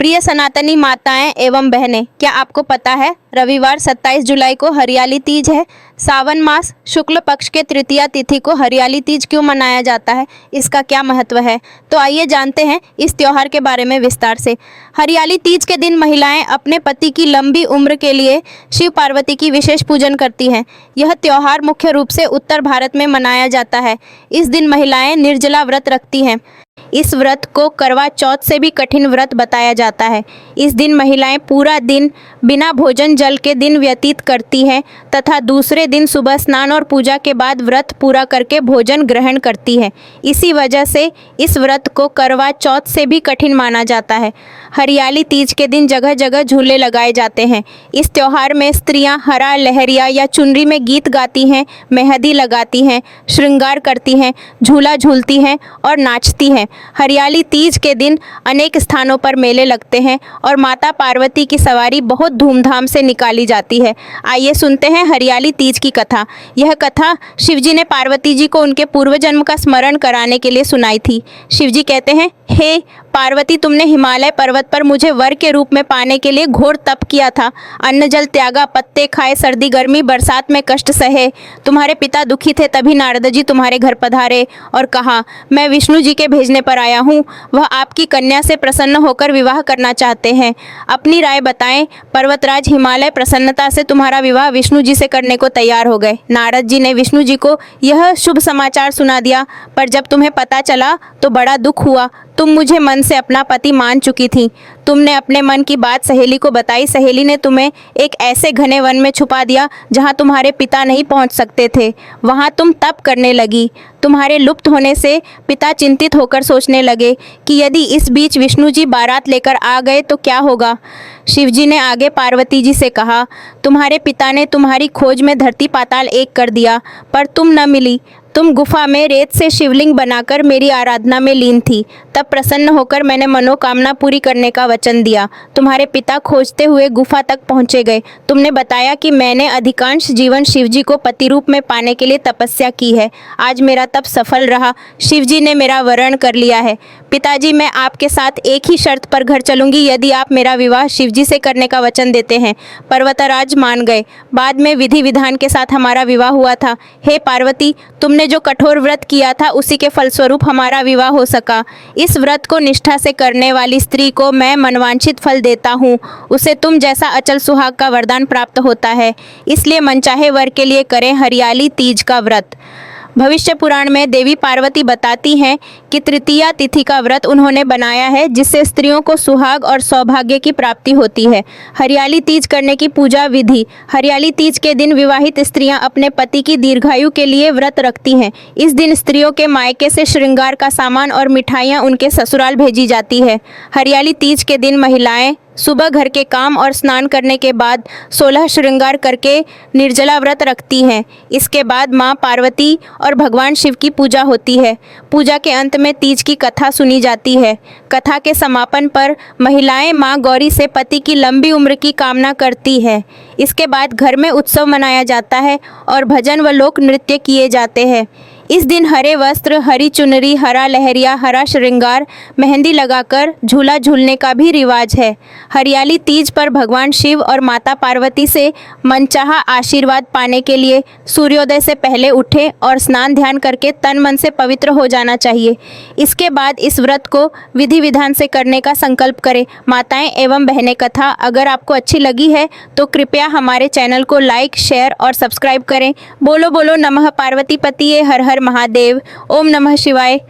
प्रिय सनातनी माताएं एवं बहनें, क्या आपको पता है रविवार 27 जुलाई को हरियाली तीज है। सावन मास शुक्ल पक्ष के तृतीया तिथि को हरियाली तीज क्यों मनाया जाता है, इसका क्या महत्व है। तो आइए जानते हैं इस त्योहार के बारे में विस्तार से। हरियाली तीज के दिन महिलाएं अपने पति की लंबी उम्र के लिए शिव पार्वती की विशेष पूजन करती हैं। यह त्योहार मुख्य रूप से उत्तर भारत में मनाया जाता है। इस दिन महिलाएं निर्जला व्रत रखती हैं। इस व्रत को करवा चौथ से भी कठिन व्रत बताया जाता है। इस दिन महिलाएं पूरा दिन बिना भोजन जल के दिन व्यतीत करती हैं तथा दूसरे दिन सुबह स्नान और पूजा के बाद व्रत पूरा करके भोजन ग्रहण करती हैं। इसी वजह से इस व्रत को करवा चौथ से भी कठिन माना जाता है। हरियाली तीज के दिन जगह जगह झूले लगाए जाते हैं। इस त्योहार में स्त्रियां हरा लहरिया या चुनरी में गीत गाती हैं, मेहंदी लगाती हैं, श्रृंगार करती हैं, झूला झूलती हैं और नाचती हैं। हरियाली तीज के दिन अनेक स्थानों पर मेले लगते हैं और माता पार्वती की सवारी बहुत धूमधाम से निकाली जाती है। आइए सुनते हैं हरियाली तीज की कथा। यह कथा शिवजी ने पार्वती जी को उनके पूर्व जन्म का स्मरण कराने के लिए सुनाई थी। शिवजी कहते हैं, हे पार्वती, तुमने हिमालय पर्वत पर मुझे वर के रूप में पाने के लिए घोर तप किया था। अन्न जल त्यागा, पत्ते खाए, सर्दी गर्मी बरसात में कष्ट सहे। तुम्हारे पिता दुखी थे, तभी नारद जी तुम्हारे घर पधारे और कहा, मैं विष्णु जी के भेजने पर आया हूँ। वह आपकी कन्या से प्रसन्न होकर विवाह करना चाहते हैं। अपनी राय बताएं। पर्वतराज हिमालय प्रसन्नता से तुम्हारा विवाह विष्णु जी से करने को तैयार हो गए। नारद जी ने विष्णु जी को यह शुभ समाचार सुना दिया, पर जब तुम्हें पता चला तो बड़ा दुख हुआ। तुम मुझे मन से अपना पति मान चुकी थी। तुमने अपने मन की बात सहेली को बताई। सहेली ने तुम्हें एक ऐसे घने वन में छुपा दिया जहाँ तुम्हारे पिता नहीं पहुँच सकते थे। वहाँ तुम तप करने लगी। तुम्हारे लुप्त होने से पिता चिंतित होकर सोचने लगे कि यदि इस बीच विष्णु जी बारात लेकर आ गए तो क्या होगा। शिवजी ने आगे पार्वती जी से कहा, तुम्हारे पिता ने तुम्हारी खोज में धरती पाताल एक कर दिया, पर तुम न मिली। तुम गुफा में रेत से शिवलिंग बनाकर मेरी आराधना में लीन थी। तब प्रसन्न होकर मैंने मनोकामना पूरी करने का वचन दिया। तुम्हारे पिता खोजते हुए गुफा तक पहुंचे गए। तुमने बताया कि मैंने अधिकांश जीवन शिवजी को पति रूप में पाने के लिए तपस्या की है। आज मेरा तप सफल रहा। शिवजी ने मेरा वरण कर लिया है। पिताजी, मैं आपके साथ एक ही शर्त पर घर चलूंगी, यदि आप मेरा विवाह शिवजी से करने का वचन देते हैं। पर्वतराज मान गए। बाद में विधि विधान के साथ हमारा विवाह हुआ था। हे पार्वती, तुमने जो कठोर व्रत किया था उसी के फलस्वरूप हमारा विवाह हो सका। इस व्रत को निष्ठा से करने वाली स्त्री को मैं मनवांछित फल देता हूँ। उसे तुम जैसा अचल सुहाग का वरदान प्राप्त होता है। इसलिए मनचाहे वर के लिए करें हरियाली तीज का व्रत। भविष्य पुराण में देवी पार्वती बताती हैं कि तृतीया तिथि का व्रत उन्होंने बनाया है, जिससे स्त्रियों को सुहाग और सौभाग्य की प्राप्ति होती है। हरियाली तीज करने की पूजा विधि। हरियाली तीज के दिन विवाहित स्त्रियां अपने पति की दीर्घायु के लिए व्रत रखती हैं। इस दिन स्त्रियों के मायके से श्रृंगार का सामान और मिठाइयां उनके ससुराल भेजी जाती है। हरियाली तीज के दिन महिलाएं सुबह घर के काम और स्नान करने के बाद 16 श्रृंगार करके निर्जला व्रत रखती हैं। इसके बाद मां पार्वती और भगवान शिव की पूजा होती है। पूजा के अंत में तीज की कथा सुनी जाती है। कथा के समापन पर महिलाएं मां गौरी से पति की लंबी उम्र की कामना करती है। इसके बाद घर में उत्सव मनाया जाता है और भजन व लोक नृत्य किए जाते हैं। इस दिन हरे वस्त्र, हरी चुनरी, हरा लहरिया, हरा श्रृंगार, मेहंदी लगाकर झूला झूलने का भी रिवाज है। हरियाली तीज पर भगवान शिव और माता पार्वती से मनचाहा आशीर्वाद पाने के लिए सूर्योदय से पहले उठें और स्नान ध्यान करके तन मन से पवित्र हो जाना चाहिए। इसके बाद इस व्रत को विधि विधान से करने का संकल्प करें। माताएं एवं बहनें, कथा अगर आपको अच्छी लगी है तो कृपया हमारे चैनल को लाइक, शेयर और सब्सक्राइब करें। बोलो बोलो नमः पार्वती पतिये हर हर महादेव। ओम नमः शिवाय।